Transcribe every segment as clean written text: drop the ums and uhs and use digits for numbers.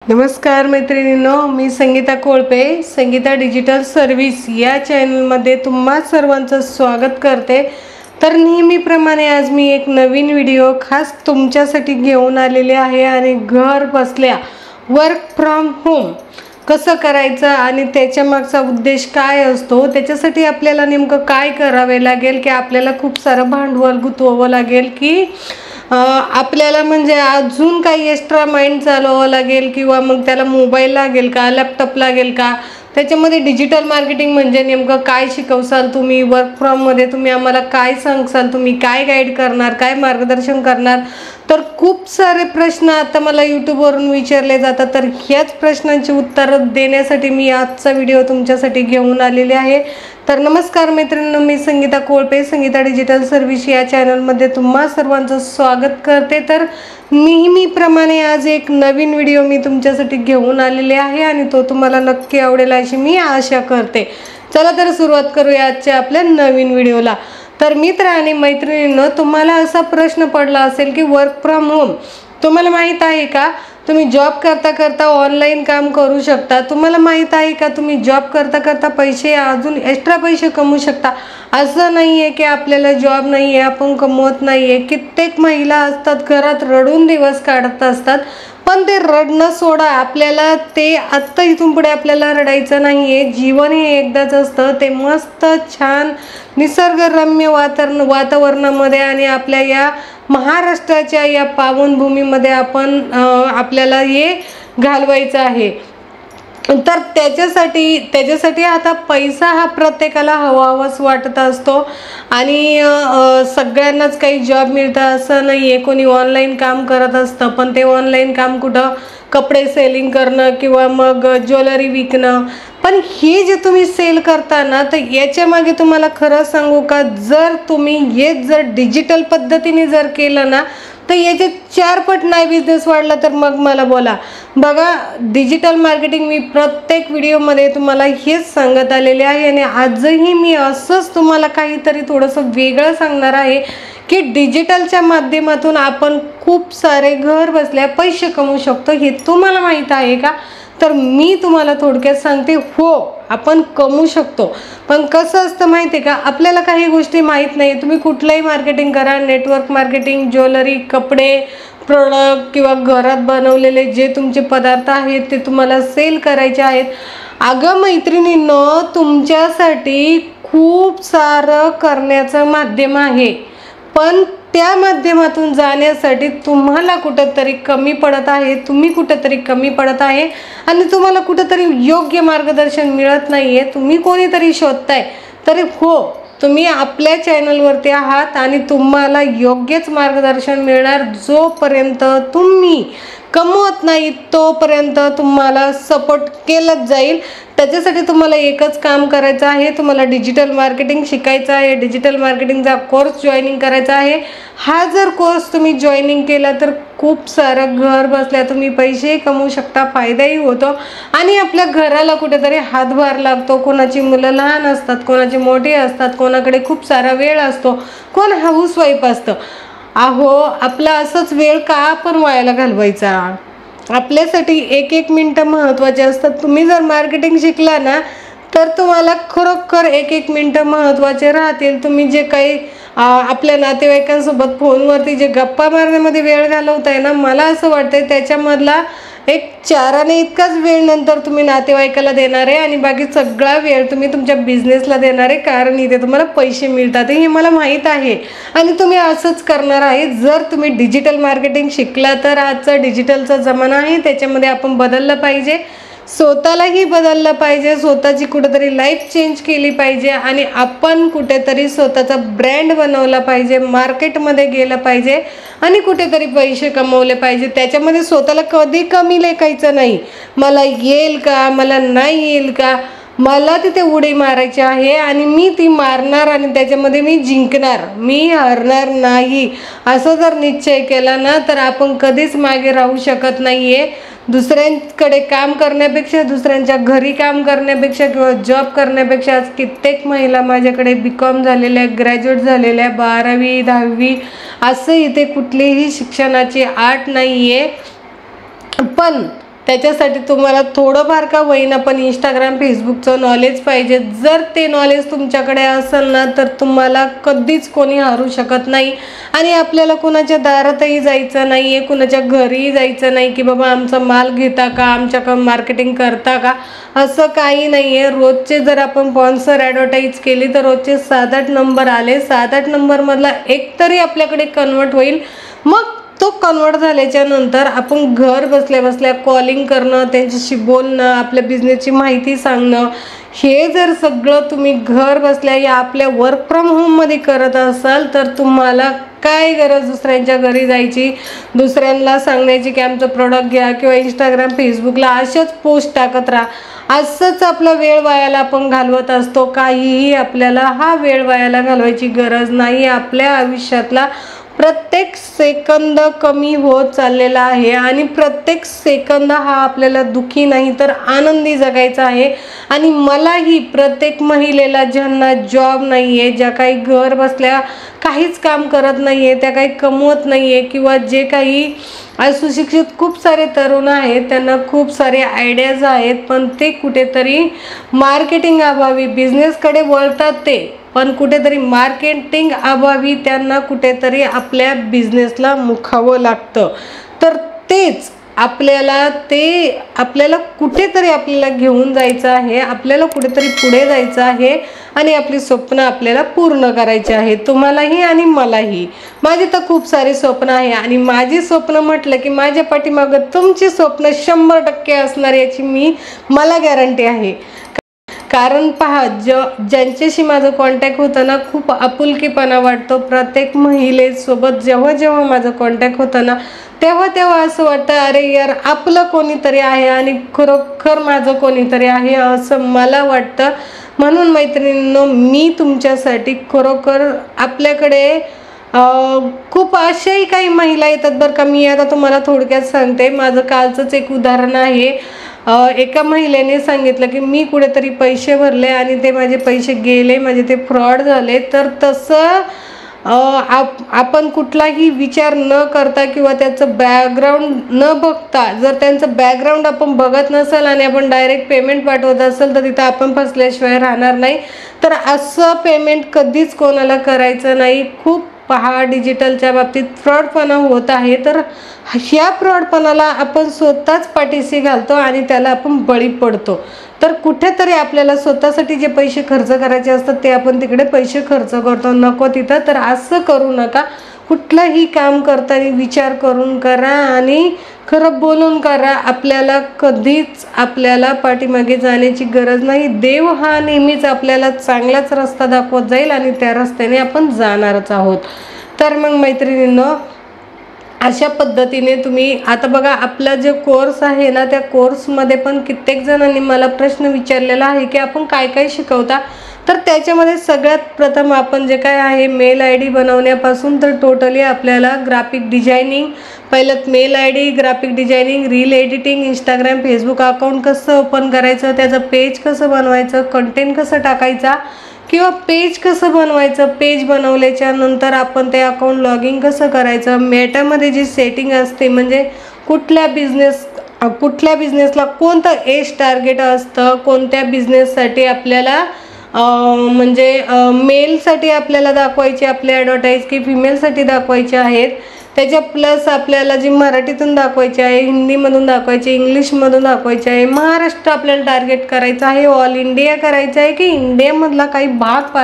नमस्कार मैत्रिणींनो, मी संगीता कोळपे, Sangeeta digital service या चॅनलमध्ये तुम्हा सर्वांचं स्वागत करते। तर नेहमीप्रमाणे आज मी एक नवीन व्हिडिओ खास तुमच्यासाठी घेऊन आलेले आहे आणि घर बसल्या वर्क फ्रॉम होम कसं करायचं आणि त्याच्या मागचा उद्देश काय असतो, त्याच्यासाठी आपल्याला नेमकं काय करावे लागेल की आपल्याला खूप सारं भांडवल गुंतवावं लागेल की आपल्याला म्हणजे अजून काही एक्स्ट्रा माइंड चालवावं लागेल किंवा मग त्याला मोबाईल लागेल का, लॅपटॉप लागेल का, त्याच्यामध्ये डिजिटल मार्केटिंग म्हणजे नेमकं काय शिकवसाल तुम्ही, वर्क फ्रॉम मध्ये तुम्ही आम्हाला काय सांगसाल, तुम्ही काय गाईड करणार, काय मार्गदर्शन करणार। तर खूप सारे प्रश्न आता मला यूट्यूबवरून विचारले जातात। तर ह्याच प्रश्नांची उत्तरं देण्यासाठी मी आजचा व्हिडिओ तुमच्यासाठी घेऊन आलेले आहे। तर नमस्कार मैत्रिणींनो, मी संगीता कोळपे, संगीता डिजिटल सर्व्हिस या चॅनलमध्ये तुम्हा सर्वांचं स्वागत करते। तर नेहमीप्रमाणे आज एक नवीन व्हिडिओ मी तुमच्यासाठी घेऊन आलेले आहे आणि तो तुम्हाला नक्की आवडेल अशी मी आशा करते। चला तर सुरुवात करूया आजच्या आपल्या नवीन व्हिडिओला। तर मित्र आणि मैत्रिणींनो, तुम्हाला असा प्रश्न पडला असेल की वर्क फ्रॉम होम तुम्हाला माहित आहे का, तुम्ही जॉब करता करता ऑनलाइन काम करू शकता। तुम्हाला माहित आहे का, तुम्ही जॉब करता करता पैसे अजून एक्स्ट्रा पैसे कमवू शकता। असं नाही आहे की आपल्याला जॉब नाही आहे, आपण कमवत नाही आहे। कित्येक महिला असतात घरात रडून दिवस काढत असतात, पण ते रडणं सोडा, आपल्याला ते आत्ता इथून पुढे आपल्याला रडायचं नाही आहे। जीवन हे एकदाच असतं, ते मस्त छान निसर्गरम्य वातावरणामध्ये आणि आपल्या या महाराष्ट्राच्या या पावनभूमीमध्ये आपण आपल्याला हे घालवायचं आहे। तर त्याच्यासाठी आता पैसा हा प्रत्येकाला हवाच वाटत असतो आणि सगळ्यांनाच काही जॉब मिळतं असं नाही आहे। कोणी ऑनलाईन काम करत असतं, पण ते ऑनलाईन काम कुठं, कपडे सेलिंग करणं किंवा मग ज्वेलरी विकणं। पण हे जे तुम्ही सेल करता ना, तर याच्या मागे तुम्हाला खरं सांगू का, जर तुम्ही हे जर डिजिटल पद्धतीने जर केलं ना, तर याचे 4 पट नाही बिझनेस वाढला तर मग मला बोला। बघा, डिजिटल मार्केटिंग मी प्रत्येक व्हिडिओमध्ये तुम्हाला हेच सांगत आलेले आहे आणि आजही मी असंच तुम्हाला काहीतरी थोडंसं वेगळं सांगणार आहे की डिजिटलच्या माध्यमातून आपण खूप सारे घर बसल्या पैसे कमवू शकतो। हे तुम्हाला माहीत आहे का? तर मी तुम्हाला थोडक्यात सांगते, हो आपण कमवू शकतो। पण कसं असतं माहिती आहे का, आपल्याला काही गोष्टी माहीत नाही। तुम्ही कुठलंही मार्केटिंग करा, नेटवर्क मार्केटिंग, ज्वेलरी, कपडे, प्रोडक्ट किंवा घरात बनवलेले जे तुमचे पदार्थ आहेत ते तुम्हाला सेल करायचे आहेत। अगं मैत्रिणींनो, तुमच्यासाठी खूप सारं करण्याचं माध्यम आहे, पण त्या माध्यमातून जाण्यासाठी तुम्हाला कुठंतरी कमी पडत आहे, तुम्ही कुठंतरी कमी पडत आहे आणि तुम्हाला कुठंतरी योग्य मार्गदर्शन मिळत नाही आहे। तुम्ही कोणीतरी शोधताय, तरी हो तुम्ही आपल्या चॅनलवरती आहात आणि तुम्हाला योग्यच मार्गदर्शन मिळणार। जोपर्यंत तुम्ही कमवत नाही तोपर्यंत तुम्हाला सपोर्ट केलंच जाईल। त्याच्यासाठी तुम्हाला एकच काम करायचं आहे, तुम्हाला डिजिटल मार्केटिंग शिकायचं आहे, डिजिटल मार्केटिंगचा कोर्स जॉईनिंग करायचा आहे। हा जर कोर्स तुम्ही जॉईनिंग केला तर खूप सारं घर बसल्या तुम्ही पैसे कमवू शकता, फायदाही होतो आणि आपल्या घराला कुठेतरी हातभार लागतो। कोणाची मुलं लहान असतात, कोणाची मोठी असतात, कोणाकडे खूप सारा वेळ असतो, कोण हाऊसवाईफ असतं। अहो, आपला असंच वेळ का आपण वायाला घालवायचा? आपल्यासाठी एक एक मिनटं महत्त्वाचे असतात। तुम्ही जर मार्केटिंग शिकला ना, तर तुम्हाला खरोखर एक एक मिनटं महत्त्वाचे राहतील। तुम्ही जे काही आपल्या नातेवाईकांसोबत फोनवरती जे गप्पा मारण्यामध्ये वेळ घालवताय ना, मला असं वाटतंय त्याच्यामधला एक 4 इतकाच वेळ नंतर तुम्ही नातेवाईकाला देणार आहे आणि बाकी सगळा वेळ तुम्ही तुमच्या बिझनेसला देणार आहे, कारण इथे तुम्हाला पैसे मिळतात हे मला माहीत आहे आणि तुम्ही असंच करणार आहे। जर तुम्ही डिजिटल मार्केटिंग शिकला तर आजचा डिजिटलचा जमाना आहे, त्याच्यामध्ये आपण बदललं पाहिजे, स्वतःलाही बदललं पाहिजे, स्वतःची कुठेतरी लाईफ चेंज केली पाहिजे आणि आपण कुठेतरी स्वतःचा ब्रँड बनवला पाहिजे, मार्केटमध्ये गेलं पाहिजे आणि कुठेतरी पैसे कमवले पाहिजे। त्याच्यामध्ये स्वतःला कधी कमी लेखायचं नाही, मला येईल का, मला नाही येईल का, मला तिथे उडी मारायची आहे आणि मी ती मारणार आणि त्याच्यामध्ये मी जिंकणार, मी हरणार नाही। असं जर निश्चय केला ना, तर आपण कधीच मागे राहू शकत नाही आहे। दुसऱ्यांकडे काम करण्यापेक्षा, दुसऱ्यांच्या घरी काम करण्यापेक्षा किंवा जॉब करण्यापेक्षा आज कित्येक महिला माझ्याकडे BCom झालेल्या, ग्रॅज्युएट झालेल्या, 12वी 10वी असं इथे कुठलीही शिक्षणाची आट नाही आहे, पण त्याच्यासाठी तुम्हाला थोडंफार का होईना पण इंस्टाग्राम फेसबुकचं नॉलेज पाहिजे. जर ते नॉलेज तुमच्याकडे असेल ना तर तुम्हाला कधीच कोणी हरू शकत नाही. आणि आपल्याला कुणाच्या दारातही जायचं नाही आहे, कुणाच्या घरीही जायचं नाही की बाबा आमचा माल घेता का, आमच्याकडं मार्केटिंग करता का, असं काही नाही आहे. रोजचे जर आपण स्पॉन्सर ॲडव्हर्टाईज केली तर रोजचे 7-8 नंबर आले, 7-8 नंबरमधला एक तरी आपल्याकडे कन्वर्ट होईल. मग तो कन्वर्ट झाल्याच्या नंतर आपण घर बसल्या बसल्या कॉलिंग करणं, त्यांच्याशी बोलणं, आपल्या बिझनेसची माहिती सांगणं, हे जर सगळं तुम्ही घर बसल्या या आपल्या वर्क फ्रॉम होममध्ये करत असाल तर तुम्हाला काय गरज दुसऱ्यांच्या घरी जायची, दुसऱ्यांना सांगण्याची की आमचं प्रोडक्ट घ्या किंवा इंस्टाग्राम फेसबुकला अशाच पोस्ट टाकत राहा. असंच आपला वेळ वायाला आपण घालवत असतो. काहीही आपल्याला हा वेळ वायाला घालवायची गरज नाही. आपल्या आयुष्यातला प्रत्येक सेकंद कमी होत चाललेला आहे आणि प्रत्येक सेकंद हा आपल्याला दुःखी नाही तर आनंदी जगायचा आहे. आणि मलाही प्रत्येक महिलेला ज्यांना जॉब नाही आहे, ज्या काही घर बसल्या काहीच काम करत नाही आहे, त्या काही कमवत नाही आहे, किंवा जे काही असुशिक्षित खूप सारे तरुण आहेत त्यांना खूप सारे आयडियाज आहेत पण ते कुठेतरी मार्केटिंग अभावी बिझनेसकडे वळतात ते, पण कुठेतरी मार्केटिंग अभावी त्यांना कुठेतरी आपल्या बिझनेसला मुखावं लागतं. तर तेच आपल्याला कुठेतरी आपल्याला घेऊन जायचं आहे, आपल्याला कुठेतरी पुढे जायचं आहे आणि आपली स्वप्न आपल्याला पूर्ण करायची आहे. तुम्हालाही आणि मलाही. माझी तर खूप सारी स्वप्न आहे आणि माझी स्वप्न म्हटलं की माझ्या पाठीमागं तुमची स्वप्न 100% असणार याची मला गॅरंटी आहे. कारण पहा, ज्यांच्याशी माझं कॉन्टॅक्ट होतं ना खूप आपुलकीपणा वाटतो. प्रत्येक महिलेसोबत जेव्हा माझं कॉन्टॅक्ट होतं ना तेव्हा असं वाटतं अरे यार आपलं कोणीतरी आहे आणि खरोखर माझं कोणीतरी आहे असं मला वाटतं. म्हणून मैत्रिणींनो, मी तुमच्यासाठी खरोखर आपल्याकडे खूप अशाही काही महिला येतात बरं का. मी आता तुम्हाला थोडक्यात सांगते. माझं कालचंच एक उदाहरण आहे. एका महिलेने सांगितलं की मी कुठेतरी पैसे भरले आणि ते माझे पैसे गेले, माझे ते फ्रॉड झाले. तर तसं आपण कुठलाही विचार न करता किंवा त्याचं बॅकग्राऊंड न बघता, जर त्यांचं बॅकग्राऊंड आपण बघत नसेल आणि आपण डायरेक्ट पेमेंट पाठवत असेल तर तिथं आपण फसल्याशिवाय राहणार नाही. तर असं पेमेंट कधीच कोणाला करायचं नाही. खूप पहा, डिजिटलच्या बाबतीत फ्रॉडपणा होत आहे. तर ह्या फ्रॉडपणाला आपण स्वतःच पाठीशी घालतो आणि त्याला आपण बळी पडतो. तर कुठेतरी आपल्याला स्वतःसाठी जे पैसे खर्च करायचे असतात ते आपण तिकडे पैसे खर्च करतो नको तिथं. तर असं करू नका. कुठलंही काम करताना विचार करून करा आणि खरं बोलून करा. आपल्याला कधीच आपल्याला पाठीमागे जाण्याची गरज नाही. देव हा नेहमीच आपल्याला चांगलाच रस्ता दाखवत जाईल आणि त्या रस्त्याने आपण जाणारच आहोत. तर मग मैत्रिणींनो, अशा पद्धतीने तुम्ही आता बघा, आपला जो कोर्स आहे ना त्या कोर्समध्ये पण कित्येक जणांनी मला प्रश्न विचारलेला आहे की आपण काय काय शिकवता. तर त्याच्यामध्ये सगळ्यात प्रथम आपण जे काय आहे मेल आय डी बनवण्यापासून तर टोटली आपल्याला ग्राफिक डिझायनिंग, पहिलं mail I D, graphic designing, reel editing, Instagram Facebook account कसं ओपन करायचं, त्याचं पेज कसं बनवायचं, कंटेंट कसं टाकायचा किंवा पेज कसं बनवायचं, पेज बनवल्याच्या नंतर आपण ते अकाउंट लॉगिंग कसं करायचं, मेटामध्ये जी सेटिंग असते म्हणजे कुठल्या बिझनेसला कोणतं एज टार्गेट असतं, कोणत्या बिझनेससाठी आपल्याला म्हणजे मेलसाठी आपल्याला दाखवायची आपले ॲडव्हर्टाईज की फिमेलसाठी दाखवायचे आहेत, त्याच्या प्लस आपल्याला जी मराठीतून दाखवायची आहे, हिंदीमधून दाखवायची, इंग्लिशमधून दाखवायची आहे, महाराष्ट्र आपल्याला टार्गेट करायचं आहे, ऑल इंडिया करायचं आहे की इंडियामधला काही भाग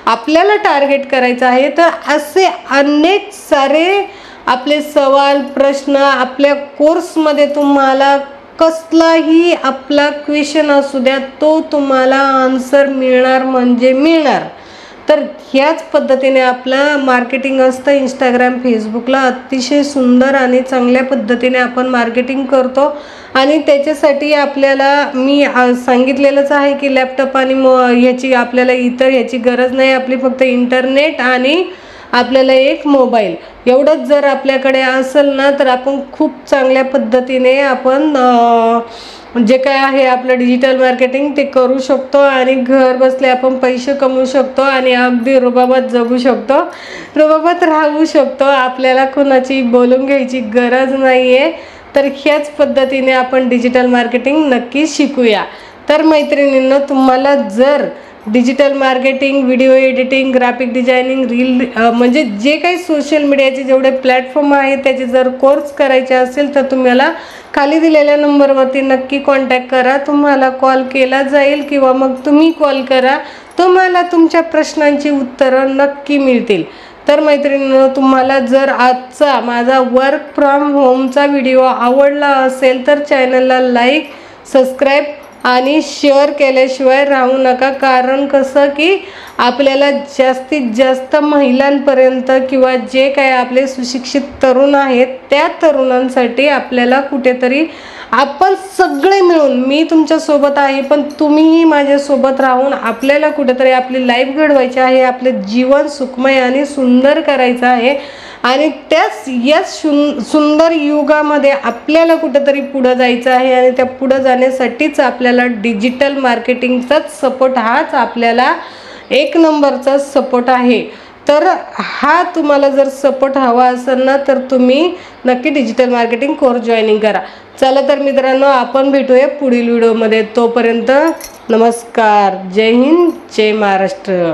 आपल्याला टार्गेट करायचा आहे. तर असे अनेक सारे आपले सवाल प्रश्न आपल्या कोर्समध्ये तुम्हाला कसलाही आपला क्वेश्चन असू द्या तो तुम्हाला आन्सर मिळणार म्हणजे मिळणार. तर ह्याच पद्धतीने आपलं मार्केटिंग असतं. इंस्टाग्राम फेसबुकला अतिशय सुंदर आणि चांगल्या पद्धतीने आपण मार्केटिंग करतो आणि त्याच्यासाठी आपल्याला मी सांगितलेलंच आहे की लॅपटॉप आणि ह्याची आपल्याला ह्याची गरज नाही. आपली फक्त इंटरनेट आणि आपल्याला एक मोबाईल एवढंच जर आपल्याकडे असेल ना तर आपण खूप चांगल्या पद्धतीने आपण जे काय आहे आपलं डिजिटल मार्केटिंग ते करू शकतो आणि घर बसले आपण पैसे कमवू शकतो आणि अगदी रुबाबात जगू शकतो, रुबाबात राहू शकतो. आपल्याला कोणाची बोलून घ्यायची गरज नाही आहे. तर ह्याच पद्धतीने आपण डिजिटल मार्केटिंग नक्की शिकूया। तर मैत्रिणींनो, तुम्हाला जर digital marketing, video editing, graphic designing, reel म्हणजे जे काही सोशल मीडियाचे जेवढे प्लॅटफॉर्म आहेत त्याचे जर कोर्स करायचे असेल तर तुम्हाला खाली दिलेल्या नंबरवरती नक्की कॉन्टॅक्ट करा। तुम्हाला कॉल केला जाईल किंवा मग तुम्ही कॉल करा, तुम्हाला तुमच्या प्रश्नांची उत्तरं नक्की मिळतील। तर मैत्रिणींनो, तुम्हाला जर आजचा माझा वर्क फ्रॉम होमचा व्हिडिओ आवडला असेल तर चॅनलला लाईक, सबस्क्राईब आणि शेअर केल्याशिवाय राहू नका। कारण कसं की आपल्याला जास्तीत जास्त महिलांपर्यंत किंवा जे काही आपले सुशिक्षित तरुण आहेत त्या तरुणांसाठी आपल्याला कुठेतरी आपण सगळे मिळून, मी तुमच्यासोबत आहे पण तुम्हीही माझ्यासोबत राहून आपल्याला कुठेतरी आपली लाईफ घडवायची आहे, आपले जीवन सुखमय आणि सुंदर करायचं आहे। आणि त्याच या सुंदर युगामध्ये आपल्याला कुठेतरी पुढे जायचं आहे आणि त्या पुढे जाण्यासाठीच आपल्याला डिजिटल मार्केटिंगचाच सपोर्ट, हाच आपल्याला एक नंबरचा सपोर्ट आहे। तर हा तुम्हाला जर सपोर्ट हवा असेल ना तर तुम्ही नक्की डिजिटल मार्केटिंग कोर्स जॉईनिंग करा। चला तर मित्रांनो, आपण भेटूया पुढील व्हिडिओमध्ये। तोपर्यंत नमस्कार, जय हिंद, जय महाराष्ट्र।